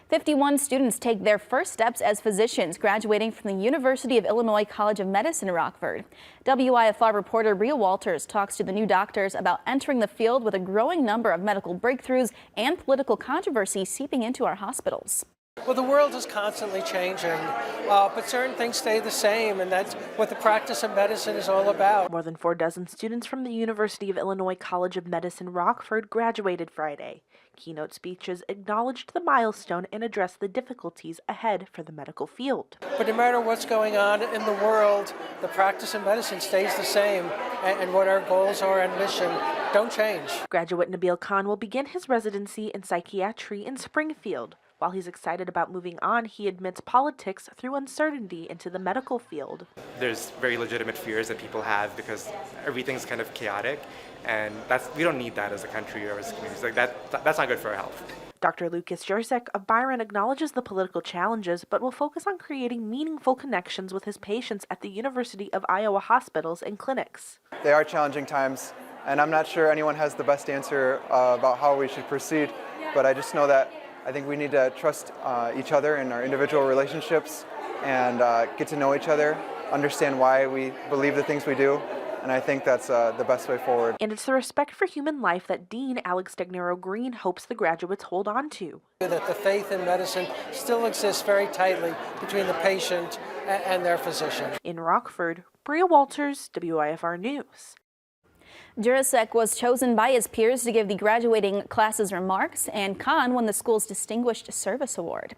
51 students take their first steps as physicians graduating from the University of Illinois College of Medicine in Rockford. WIFR reporter Bria Walters talks to the new doctors about entering the field with a growing number of medical breakthroughs and political controversy seeping into our hospitals. Well, the world is constantly changing, but certain things stay the same, and that's what the practice of medicine is all about. More than 4 dozen students from the University of Illinois College of Medicine Rockford graduated Friday. Keynote speeches acknowledged the milestone and addressed the difficulties ahead for the medical field. But no matter what's going on in the world, the practice of medicine stays the same, and what our goals are and mission don't change. Graduate Nabil Khan will begin his residency in psychiatry in Springfield. While he's excited about moving on, he admits politics threw uncertainty into the medical field. There's very legitimate fears that people have because everything's kind of chaotic, and we don't need that as a country or as communities. Like that's not good for our health. Dr. Lucas Jersek of Byron acknowledges the political challenges, but will focus on creating meaningful connections with his patients at the University of Iowa hospitals and clinics. They are challenging times, and I'm not sure anyone has the best answer about how we should proceed, but I just know that I think we need to trust each other in our individual relationships and get to know each other, understand why we believe the things we do, and I think that's the best way forward. And it's the respect for human life that Dean Alex Degnero Green hopes the graduates hold on to. That the faith in medicine still exists very tightly between the patient and their physician. In Rockford, Bria Walters, WIFR News. Jurasek was chosen by his peers to give the graduating class's remarks, and Khan won the school's Distinguished Service Award.